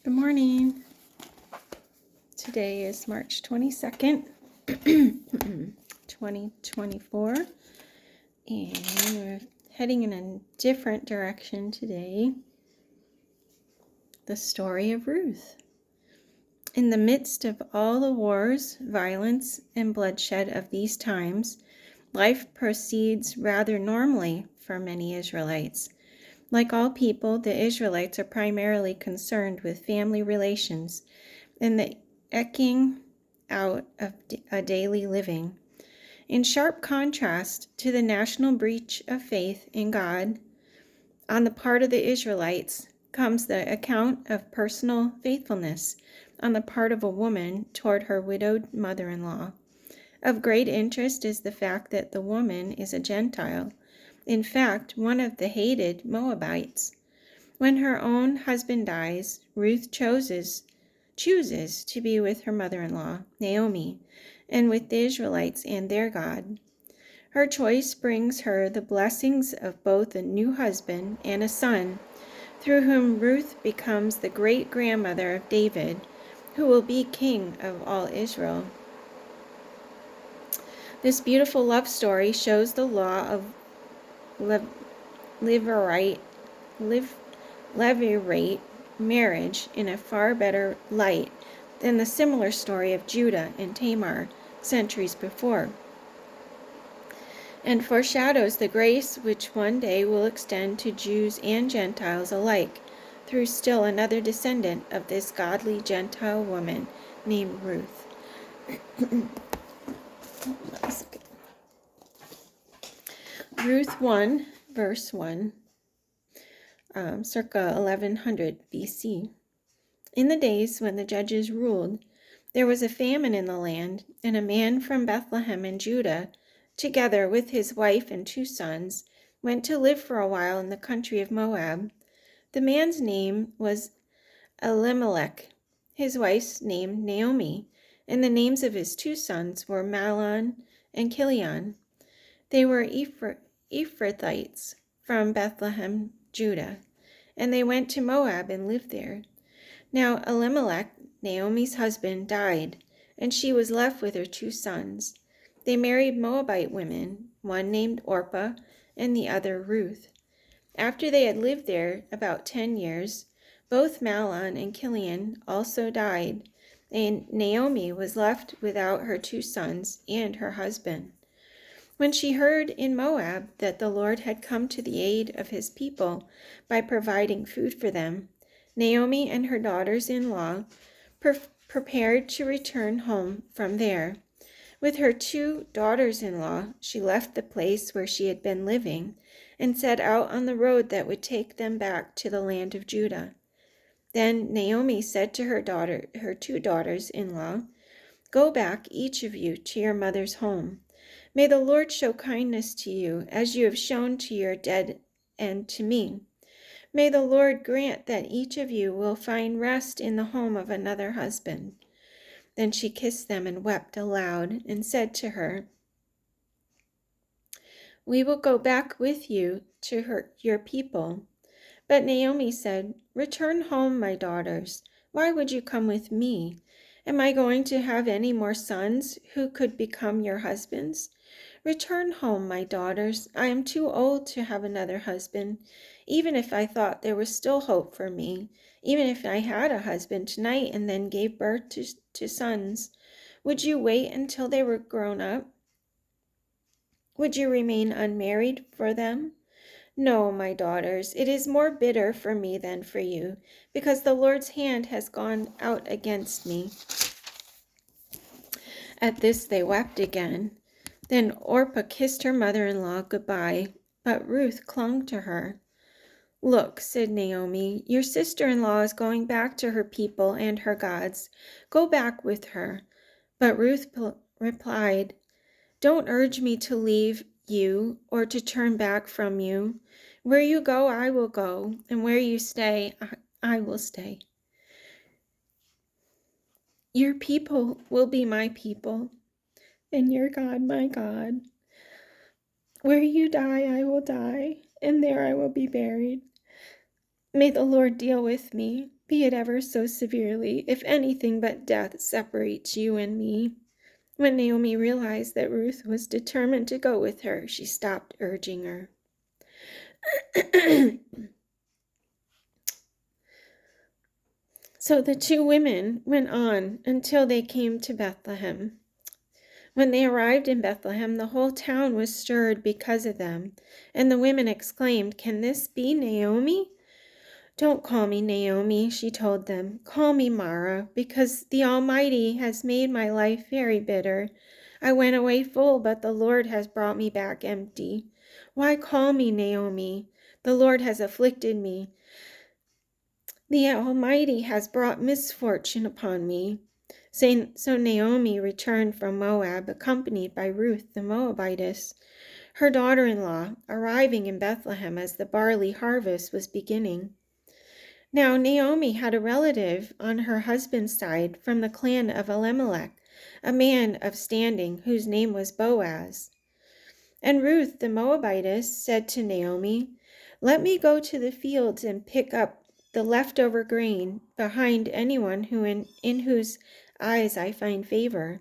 Good morning. Today is March 22nd, 2024, and we're heading in a different direction today. The story of Ruth. In the midst of all the wars, violence, and bloodshed of these times, life proceeds rather normally for many Israelites. Like all people, the Israelites are primarily concerned with family relations and the eking out of a daily living. In sharp contrast to the national breach of faith in God on the part of the Israelites comes the account of personal faithfulness on the part of a woman toward her widowed mother-in-law. Of great interest is the fact that the woman is a Gentile, in fact, one of the hated Moabites. When her own husband dies, Ruth chooses to be with her mother-in-law, Naomi, and with the Israelites and their God. Her choice brings her the blessings of both a new husband and a son, through whom Ruth becomes the great-grandmother of David, who will be king of all Israel. This beautiful love story shows the law of levirate marriage in a far better light than the similar story of Judah and Tamar centuries before, and foreshadows the grace which one day will extend to Jews and Gentiles alike through still another descendant of this godly Gentile woman named Ruth. Ruth 1, verse 1, circa 1100 BC. In the days when the judges ruled, there was a famine in the land, and a man from Bethlehem in Judah, together with his wife and 2 sons, went to live for a while in the country of Moab. The man's name was Elimelech, his wife's name Naomi, and the names of his 2 sons were Mahlon and Chilion. They were Ephrathites from Bethlehem, Judah, and they went to Moab and lived there. Now Elimelech, Naomi's husband, died, and she was left with her 2 sons. They married Moabite women, one named Orpah and the other Ruth. After they had lived there about 10 years, both Mahlon and Chilion also died, and Naomi was left without her 2 sons and her husband. When she heard in Moab that the Lord had come to the aid of his people by providing food for them, Naomi and her daughters-in-law prepared to return home from there. With her 2 daughters-in-law, she left the place where she had been living and set out on the road that would take them back to the land of Judah. Then Naomi said to her 2 daughters-in-law, "Go back, each of you, to your mother's home. May the Lord show kindness to you, as you have shown to your dead and to me. May the Lord grant that each of you will find rest in the home of another husband." Then she kissed them and wept aloud and said to her, "We will go back with you to your people." But Naomi said, "Return home, my daughters. Why would you come with me? Am I going to have any more sons who could become your husbands? Return home, my daughters. I am too old to have another husband. Even if I thought there was still hope for me, even if I had a husband tonight and then gave birth to sons, would you wait until they were grown up? Would you remain unmarried for them? No, my daughters, it is more bitter for me than for you, because the Lord's hand has gone out against me." At this they wept again. Then Orpah kissed her mother-in-law goodbye, but Ruth clung to her. "Look," said Naomi, "your sister-in-law is going back to her people and her gods. Go back with her." But Ruth replied, "Don't urge me to leave you or to turn back from you. Where you go, I will go, and where you stay, I will stay. Your people will be my people, and your God my God. Where you die, I will die, and there I will be buried. May the Lord deal with me, be it ever so severely, if anything but death separates you and me." When Naomi realized that Ruth was determined to go with her, she stopped urging her. So the two women went on until they came to Bethlehem. When they arrived in Bethlehem, the whole town was stirred because of them, and the women exclaimed, "Can this be Naomi?" "Don't call me Naomi," she told them. "Call me Mara, because the Almighty has made my life very bitter. I went away full, but the Lord has brought me back empty. Why call me Naomi? The Lord has afflicted me. The Almighty has brought misfortune upon me." So Naomi returned from Moab, accompanied by Ruth the Moabitess, her daughter-in-law, arriving in Bethlehem as the barley harvest was beginning. Now Naomi had a relative on her husband's side from the clan of Elimelech, a man of standing, whose name was Boaz. And Ruth the Moabitess said to Naomi, "Let me go to the fields and pick up the leftover grain behind anyone in whose eyes I find favor."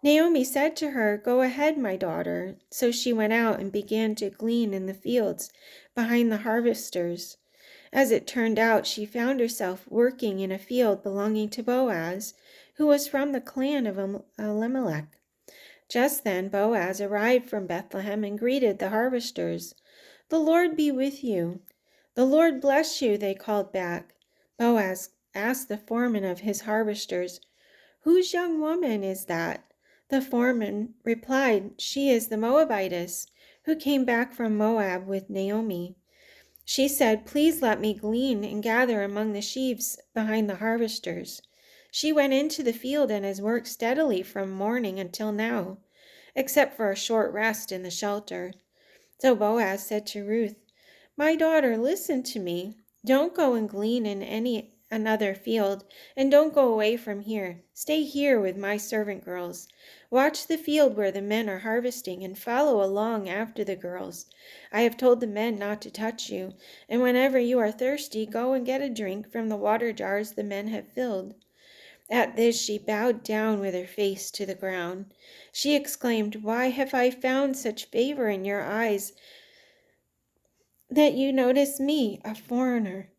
Naomi said to her, "Go ahead, my daughter." So she went out and began to glean in the fields behind the harvesters. As it turned out, she found herself working in a field belonging to Boaz, who was from the clan of Elimelech. Just then Boaz arrived from Bethlehem and greeted the harvesters. "The Lord be with you." "The Lord bless you," they called back. Boaz asked the foreman of his harvesters, "Whose young woman is that?" The foreman replied, "She is the Moabitess, who came back from Moab with Naomi." She said, "Please let me glean and gather among the sheaves behind the harvesters." She went into the field and has worked steadily from morning until now, except for a short rest in the shelter. So Boaz said to Ruth, "My daughter, listen to me. Don't go and glean in another field, and don't go away from here. Stay here with my servant girls. Watch the field where the men are harvesting, and follow along after the girls. I have told the men not to touch you, and whenever you are thirsty, go and get a drink from the water jars the men have filled." At this she bowed down with her face to the ground. She exclaimed, "Why have I found such favor in your eyes that you notice me, a foreigner?"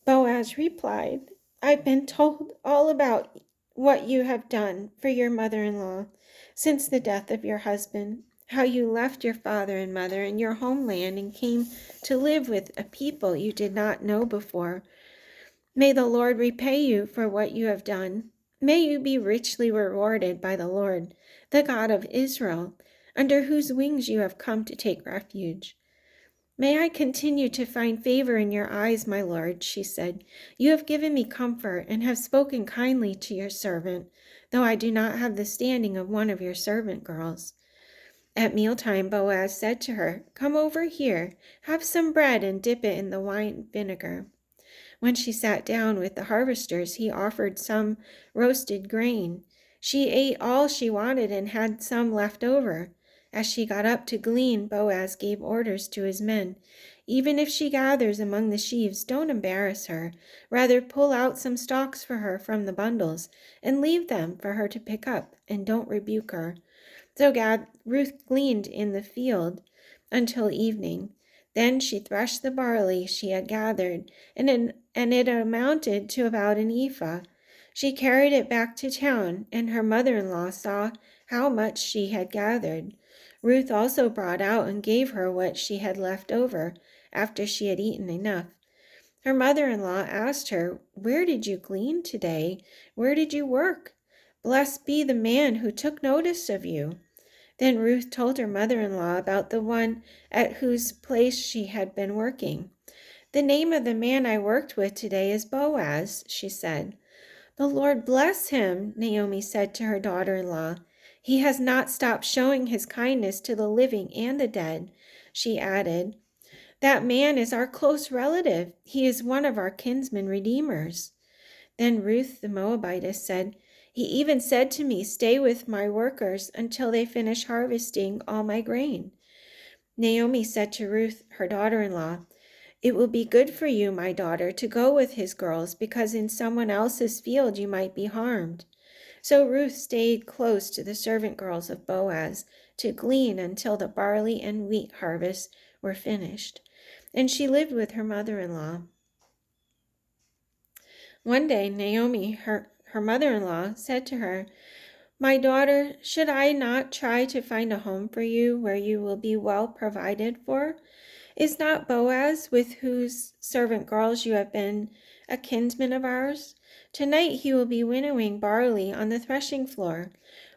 Boaz replied, "I've been told all about what you have done for your mother-in-law since the death of your husband, how you left your father and mother and your homeland and came to live with a people you did not know before. May the Lord repay you for what you have done. May you be richly rewarded by the Lord, the God of Israel, under whose wings you have come to take refuge." "May I continue to find favor in your eyes, my lord," she said. "You have given me comfort and have spoken kindly to your servant, though I do not have the standing of one of your servant girls." At mealtime, Boaz said to her, "Come over here, have some bread and dip it in the wine vinegar." When she sat down with the harvesters, he offered some roasted grain. She ate all she wanted and had some left over. As she got up to glean, Boaz gave orders to his men. "Even if she gathers among the sheaves, don't embarrass her. Rather pull out some stalks for her from the bundles and leave them for her to pick up, and don't rebuke her." So Ruth gleaned in the field until evening. Then she threshed the barley she had gathered, and it amounted to about an ephah. She carried it back to town, and her mother-in-law saw how much she had gathered. Ruth also brought out and gave her what she had left over after she had eaten enough. Her mother-in-law asked her, "Where did you glean today? Where did you work? Blessed be the man who took notice of you." Then Ruth told her mother-in-law about the one at whose place she had been working. "The name of the man I worked with today is Boaz," she said. "The Lord bless him," Naomi said to her daughter-in-law. "He has not stopped showing his kindness to the living and the dead." She added, "That man is our close relative. He is one of our kinsman redeemers." Then Ruth the Moabitess said, "He even said to me, 'Stay with my workers until they finish harvesting all my grain.'" Naomi said to Ruth, her daughter-in-law, It will be good for you, my daughter, to go with his girls, because in someone else's field you might be harmed." So Ruth stayed close to the servant girls of Boaz to glean until the barley and wheat harvests were finished. And she lived with her mother-in-law. One day, Naomi, her mother-in-law, said to her, "My daughter, should I not try to find a home for you where you will be well provided for? Is not Boaz, with whose servant girls you have been, a kinsman of ours? Tonight he will be winnowing barley on the threshing floor.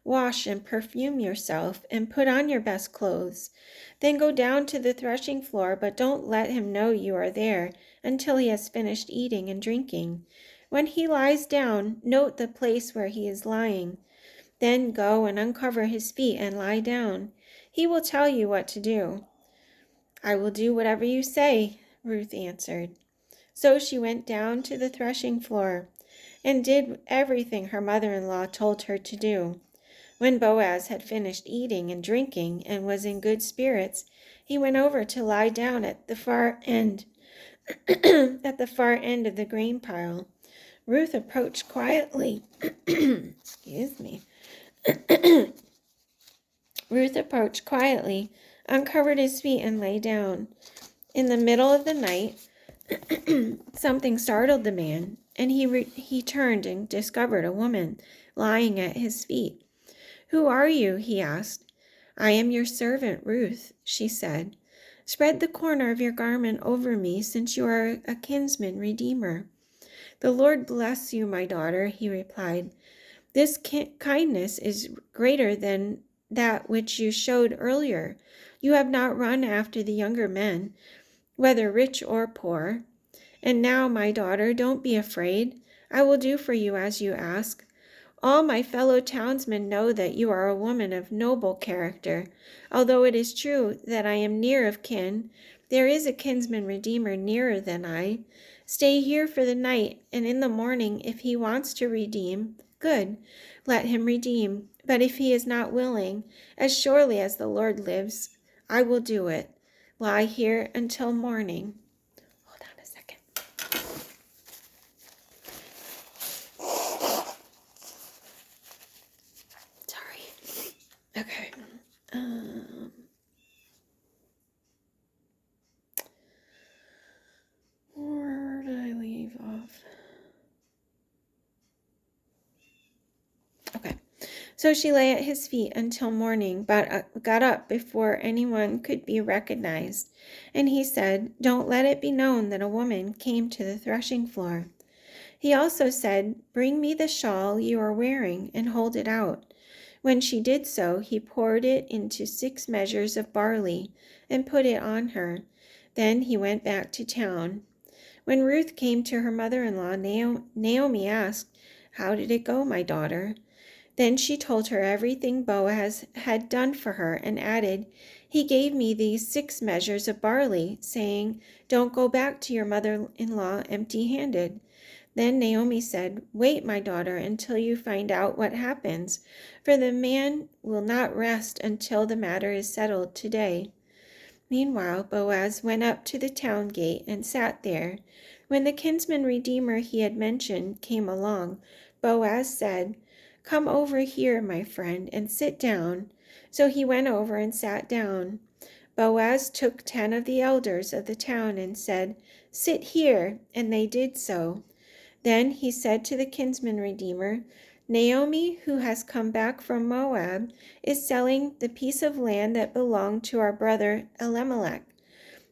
Wash and perfume yourself and put on your best clothes. Then go down to the threshing floor, but don't let him know you are there until he has finished eating and drinking. When he lies down, note the place where he is lying. Then go and uncover his feet and lie down. He will tell you what to do." "I will do whatever you say," Ruth answered. So she went down to the threshing floor and did everything her mother-in-law told her to do. When Boaz had finished eating and drinking and was in good spirits, he went over to lie down at the far end at the far end of the grain pile. Ruth approached quietly. Excuse me. Ruth approached quietly, uncovered his feet, and lay down. In the middle of the night, something startled the man, and he turned and discovered a woman lying at his feet. "Who are you?" he asked. "I am your servant, Ruth," she said. "Spread the corner of your garment over me, since you are a kinsman redeemer." "The Lord bless you, my daughter," he replied. "This kindness is greater than that which you showed earlier. You have not run after the younger men, whether rich or poor. And now, my daughter, don't be afraid. I will do for you as you ask. All my fellow townsmen know that you are a woman of noble character. Although it is true that I am near of kin, there is a kinsman redeemer nearer than I. Stay here for the night, and in the morning, if he wants to redeem, good, let him redeem. But if he is not willing, as surely as the Lord lives, I will do it. Lie here until morning." Hold on a second. Sorry. Okay. Where did I leave off? Okay. So she lay at his feet until morning, but got up before anyone could be recognized. And he said, "Don't let it be known that a woman came to the threshing floor." He also said, "Bring me the shawl you are wearing and hold it out." When she did so, he poured it into 6 measures of barley and put it on her. Then he went back to town. When Ruth came to her mother-in-law, Naomi asked, "How did it go, my daughter?" Then she told her everything Boaz had done for her and added, "He gave me these 6 measures of barley, saying, 'Don't go back to your mother-in-law empty-handed.'" Then Naomi said, "Wait, my daughter, until you find out what happens, for the man will not rest until the matter is settled today." Meanwhile, Boaz went up to the town gate and sat there. When the kinsman redeemer he had mentioned came along, Boaz said, "Come over here, my friend, and sit down." So he went over and sat down. Boaz took 10 of the elders of the town and said, "Sit here," and they did so. Then he said to the kinsman redeemer, "Naomi, who has come back from Moab, is selling the piece of land that belonged to our brother Elimelech.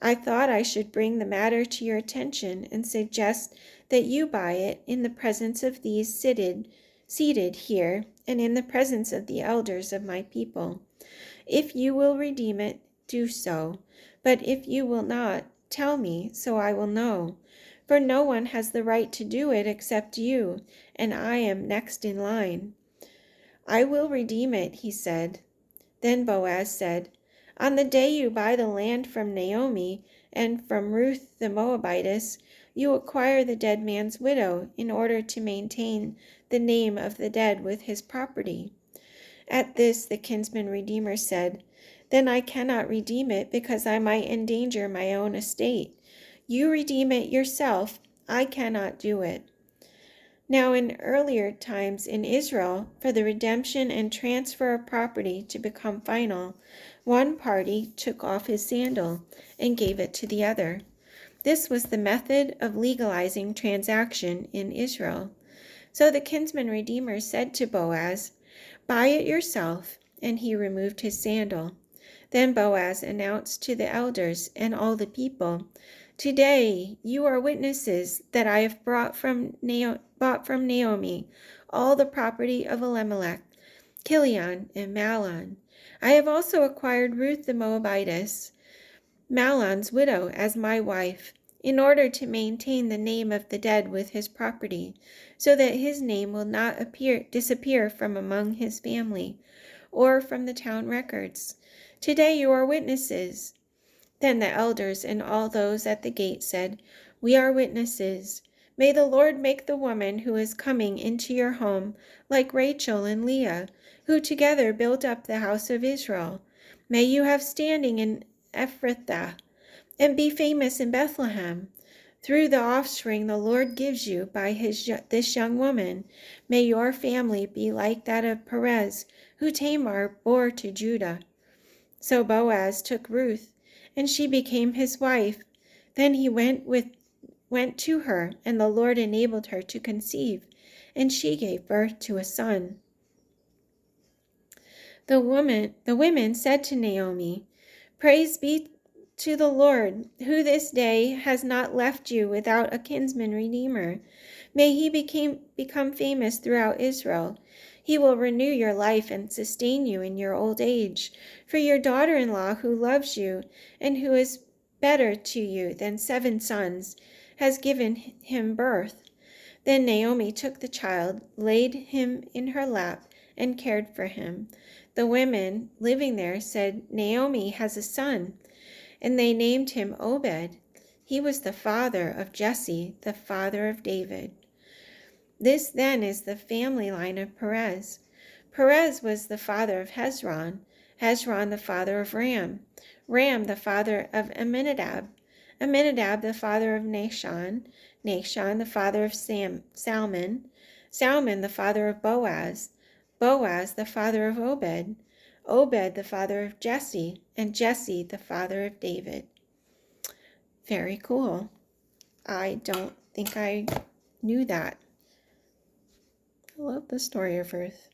I thought I should bring the matter to your attention and suggest that you buy it in the presence of these seated here and in the presence of the elders of my people. If you will redeem it, do so. But if you will not, tell me, so I will know. For no one has the right to do it except you, and I am next in line." "I will redeem it," he said. Then Boaz said, "On the day you buy the land from Naomi and from Ruth the Moabitess, you acquire the dead man's widow in order to maintain the name of the dead with his property." At this the kinsman redeemer said, "Then I cannot redeem it because I might endanger my own estate. You redeem it yourself. I cannot do it. Now, in earlier times in Israel, for the redemption and transfer of property to become final, one party took off his sandal and gave it to the other. This was the method of legalizing transaction in Israel. So the kinsman redeemer said to Boaz, "Buy it yourself," and he removed his sandal. Then Boaz announced to the elders and all the people, "Today you are witnesses that I have bought from Naomi all the property of Elimelech, Kilion, and Mahlon. I have also acquired Ruth the Moabitess, Mahlon's widow, as my wife, in order to maintain the name of the dead with his property, so that his name will not disappear from among his family, or from the town records. Today you are witnesses." Then the elders and all those at the gate said, "We are witnesses. May the Lord make the woman who is coming into your home like Rachel and Leah, who together built up the house of Israel. May you have standing in Ephrathah and be famous in Bethlehem. Through the offspring the Lord gives you by this young woman, may your family be like that of Perez, who Tamar bore to Judah." So Boaz took Ruth, and she became his wife. Then he went to her, and the Lord enabled her to conceive, and she gave birth to a son. The women said to Naomi, "Praise be to the Lord, who this day has not left you without a kinsman redeemer. May he become famous throughout Israel. He will renew your life and sustain you in your old age. For your daughter-in-law, who loves you and who is better to you than 7 sons, has given him birth." Then Naomi took the child, laid him in her lap, and cared for him. The women living there said, "Naomi has a son," and they named him Obed. He was the father of Jesse, the father of David. This then is the family line of Perez. Perez was the father of Hezron, Hezron the father of Ram, Ram the father of Amminadab, Amminadab the father of Nahshon, Nahshon the father of Salmon, Salmon the father of Boaz, Boaz the father of Obed, Obed the father of Jesse, and Jesse the father of David. Very cool. I don't think I knew that. I love the story of Ruth.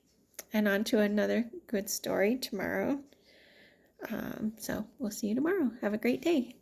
And on to another good story tomorrow. So we'll see you tomorrow. Have a great day.